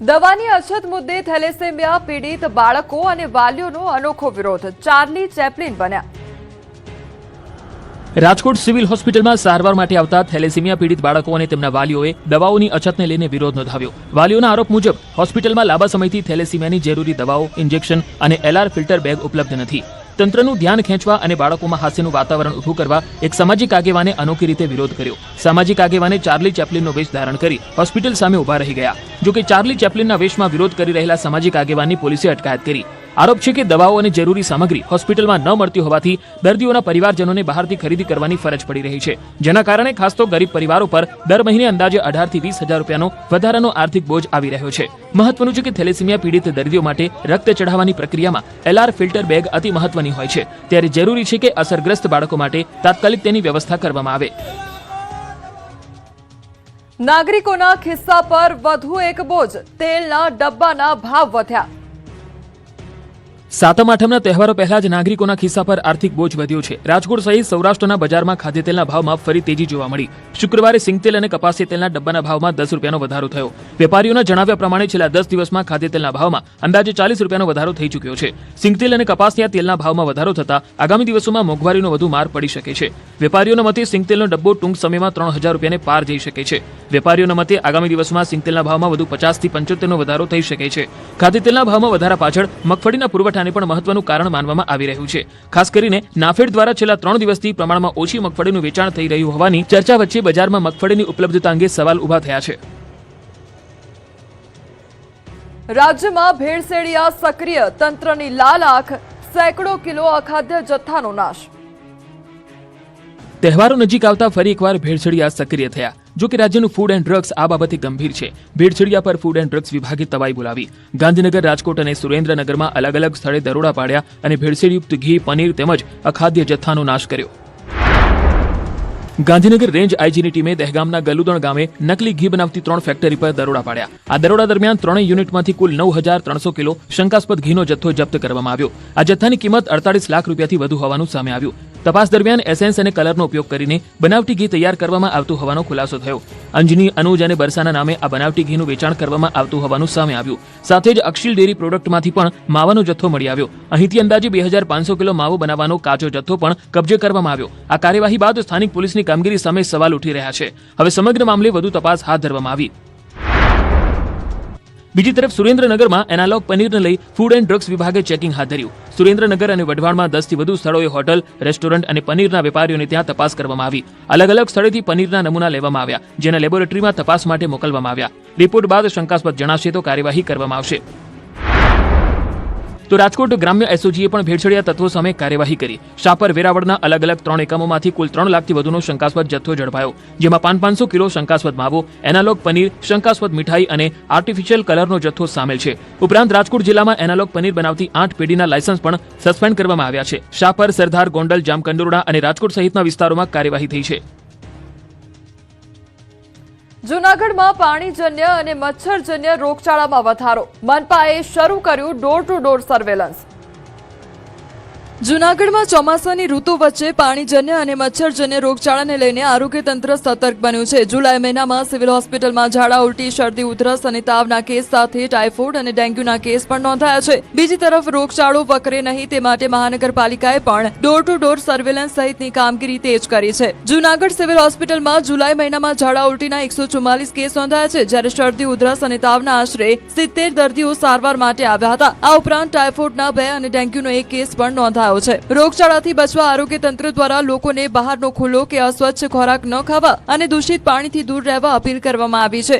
દવાની અછત મુદ્દે થેલેસેમિયા પીડિત બાળકો અને વાલીઓનો અનોખો વિરોધ. ચાર્લી ચેપ્લિન બન્યા. રાજકોટ સિવિલ હોસ્પિટલમાં સારવાર માટે આવતા થેલેસેમિયા પીડિત બાળકો અને તેમના વાલીઓએ દવાઓની અછતને લઈને વિરોધ નોંધાવ્યો. વાલીઓના આરોપ મુજબ હોસ્પિટલમાં લાંબા સમયથી થેલેસેમિયાની જરૂરી દવાઓ, ઇન્જેક્શન અને એલઆર ફિલ્ટર બેગ ઉપલબ્ધ નથી. તંત્રનું ધ્યાન ખેંચવા અને બાળકોમાં હાસ્યનું વાતાવરણ ઊભું કરવા એક સામાજિક આગેવાને અનોખી રીતે વિરોધ કર્યો. સામાજિક આગેવાને ચાર્લી ચેપ્લિનનો વેશ ધારણ કરી હોસ્પિટલ સામે ઉભા રહી ગયા. જો કે ચાર્લી ચેપ્લિનના વેશમાં વિરોધ કરી રહેલા સામાજિક આગેવાનની પોલીસે અટકાયત કરી. આરોપ છે કે દવાઓ અને જરૂરી સામગ્રી હોસ્પિટલમાં ન મળતી હોવાથી દર્દીઓના પરિવારજનોને બહારથી ખરીદી કરવાની ફરજ પડી રહી છે, જેના કારણે ખાસ તો ગરીબ પરિવારો પર દર મહિને અંદાજે 18 થી 20,000 રૂપિયાનો વધારાનો આર્થિક બોજ આવી રહ્યો છે. મહત્વનું છે કે થેલેસેમિયા પીડિત દર્દીઓ માટે રક્ત ચઢાવવાની પ્રક્રિયામાં એલઆર ફિલ્ટર બેગ અતિ મહત્વની હોય છે, ત્યારે જરૂરી છે કે અસરગ્રસ્ત બાળકો માટે તાત્કાલિક તેની વ્યવસ્થા કરવામાં આવે. નાગરિકોના ખિસ્સા પર વધુ એક બોજ. તેલના ડબ્બાના ભાવ વધ્યા. સાતમ આઠમના તહેવારો પહેલા જ નાગરિકોના ખિસ્સા પર આર્થિક બોજ વધ્યો છે. રાજકોટ સહિત સૌરાષ્ટ્રના બજારમાં ખાદ્યતેલના ભાવમાં ફરી તેજી જોવા મળી. શુક્રવારે સિંગતેલ અને કપાસી તેલના ડબ્બાના ભાવમાં 10 રૂપિયાનો વધારો થયો. વેપારીઓના જણાવ્યા પ્રમાણે છેલ્લા 10 દિવસમાં ખાદ્યતેલના ભાવમાં અંદાજે 40 રૂપિયાનો વધારો થઈ ચૂક્યો છે. સિંગતેલ અને કપાસિયા તેલના ભાવમાં વધારો થતા આગામી દિવસોમાં મોંઘવારીનો વધુ માર પડી શકે છે. વેપારીઓના મતે સિંગતેલનો ડબ્બો ટૂંક સમયમાં 3,000 રૂપિયાને પાર જઈ શકે છે. વેપારીઓના મતે આગામી દિવસોમાં સિંગતેલના ભાવમાં વધુ 50 થી 75નો વધારો થઈ શકે છે. ખાદ્યતેલના ભાવમાં વધારા પાછળ મગફળીના પુરવઠાને પણ મહત્વનું કારણ માનવામાં આવી રહ્યું છે. ખાસ કરીને નાફેડ દ્વારા છેલ્લા 3 દિવસથી પ્રમાણમાં ઓછી મગફળીનું વેચાણ થઈ રહ્યું હોવાની ચર્ચા વચ્ચે બજારમાં મગફળીની ઉપલબ્ધતા અંગે સવાલ ઉભા થયા છે. રાજ્યમાં ભેળસેળિયા સક્રિય. તંત્રની લાલ આંખ. સેંકડો કિલો અખાદ્ય જથ્થાનો નાશ. તહેવારો નજીક આવતા ફરી એકવાર ભેળસેળિયા સક્રિય થયા. જો કે રાજ્યનું ફૂડ એન્ડ ડ્રગ્સ આ બાબતે ગંભીર છે. ભેળસેળિયા પર ફૂડ એન્ડ ડ્રગ્સ વિભાગે તવાઈ બોલાવી. ગાંધીનગર, રાજકોટ અને સુરેન્દ્રનગરમાં અલગ અલગ સ્થળે દરોડા પાડ્યા અને ભેળસેળયુક્ત ઘી, પનીર તેમજ અખાદ્ય જથ્થાનો નાશ કર્યો. ગાંધીનગર રેન્જ આઈજીની ટીમે દહેગામના ગલુદણ ગામે નકલી ઘી બનાવતી 3 ફેક્ટરી પર દરોડા પાડ્યા. આ દરોડા દરમિયાન 3 યુનિટમાંથી કુલ 9,300 કિલો શંકાસ્પદ ઘીનો જથ્થો જપ્ત કરવામાં આવ્યો. આ જથ્થાની કિંમત 48 લાખ રૂપિયાથી વધુ હોવાનું સામે આવ્યું. તપાસ દરમિયાન એસેન્સ અને કલરનો ઉપયોગ કરીને બનાવટી ઘી તૈયાર કરવામાં આવતું હોવાનો ખુલાસો થયો. અંજની, અનુજ અને બરસાના નામે આ બનાવટી ઘીનું વેચાણ કરવામાં આવતું હોવાનું સામે આવ્યું. સાથે જ અક્ષિલ ડેરી પ્રોડક્ટમાંથી પણ માવાનો જથ્થો મળી આવ્યો. અહીંથી અંદાજે 2,500 કિલો માવો બનાવવાનો કાચો જથ્થો પણ કબજે કરવામાં આવ્યો. આ કાર્યવાહી બાદ સ્થાનિક પોલીસની કામગીરી સામે સવાલ ઉઠી રહ્યા છે. હવે સમગ્ર મામલે વધુ તપાસ હાથ ધરવામાં આવી. બીજી તરફ સુરેન્દ્રનગરમાં એનાલોગ પનીરને લઈ ફૂડ એન્ડ ડ્રગ્સ વિભાગે ચેકિંગ હાથ ધર્યું. સુરેન્દ્રનગર અને વઢવાણમાં 10 થી વધુ સ્થળોએ હોટલ, રેસ્ટોરન્ટ અને પનીરના વેપારીઓને ત્યાં તપાસ કરવામાં આવી. અલગ અલગ સ્થળેથી પનીરના નમૂના લેવામાં આવ્યા, જેને લેબોરેટરીમાં તપાસ માટે મોકલવામાં આવ્યા. રિપોર્ટ બાદ શંકાસ્પદ જણાશે તો કાર્યવાહી કરવામાં આવશે. તો રાજકોટ ગ્રામ્ય એસઓજીએ પણ ભેળસેળિયા તત્વો સામે કાર્યવાહી કરી. શાપર, વેરાવળના અલગ અલગ 3 એકમોમાંથી કુલ 3 લાખથી વધુનો શંકાસ્પદ જથ્થો ઝડપાયો, જેમાં 500 કિલો શંકાસ્પદ માવો, એનાલોગ પનીર, શંકાસ્પદ મીઠાઈ અને આર્ટિફિશિયલ કલરનો જથ્થો સામેલ છે. ઉપરાંત રાજકોટ જિલ્લામાં એનાલોગ પનીર બનાવતી 8 પેઢીના લાયસન્સ પણ સસ્પેન્ડ કરવામાં આવ્યા છે. શાપર, સરદાર, ગોંડલ, જામકંડોરણા અને રાજકોટ સહિતના વિસ્તારોમાં કાર્યવાહી થઈ છે. જૂનાગઢમાં પાણીજન્ય અને મચ્છરજન્ય રોગચાળામાં વધારો. મનપાએ શરૂ કર્યું ડોર ટુ ડોર સર્વેલન્સ. જૂનાગઢમાં ચોમાસાની ઋતુ વચ્ચે પાણીજન્ય અને મચ્છરજન્ય રોગચાળાને લઈને આરોગ્ય તંત્ર સતર્ક બન્યું છે. જુલાઈ મહિનામાં સિવિલ હોસ્પિટલમાં ઝાડા, ઉલટી, શરદી, ઉધરસ અને તાવના કેસ સાથે ટાઇફોઇડ અને ડેન્ગ્યુના કેસ પણ નોંધાયા છે. બીજી તરફ રોગચાળો વકરે નહીં તે માટે મહાનગરપાલિકાએ પણ ડોર ટુ ડોર સર્વેલન્સ સહિતની કામગીરી તેજ કરી છે. જૂનાગઢ સિવિલ હોસ્પિટલમાં જુલાઈ મહિનામાં ઝાડા, ઉલટીના 144 કેસ નોંધાયા છે, જ્યારે શરદી, ઉધરસ અને તાવના આશરે 70 દર્દીઓ સારવાર માટે આવ્યા હતા. આ ઉપરાંત ટાઇફોઇડના 2 અને ડેન્ગ્યુનો 1 કેસ પણ નોંધાયો છે. રોગચાળાથી બચવા આરોગ્ય તંત્ર દ્વારા લોકોને બહારનો ખુલ્લો કે અસ્વચ્છ ખોરાક ન ખાવા અને દૂષિત પાણીથી દૂર રહેવા અપીલ કરવામાં આવી છે.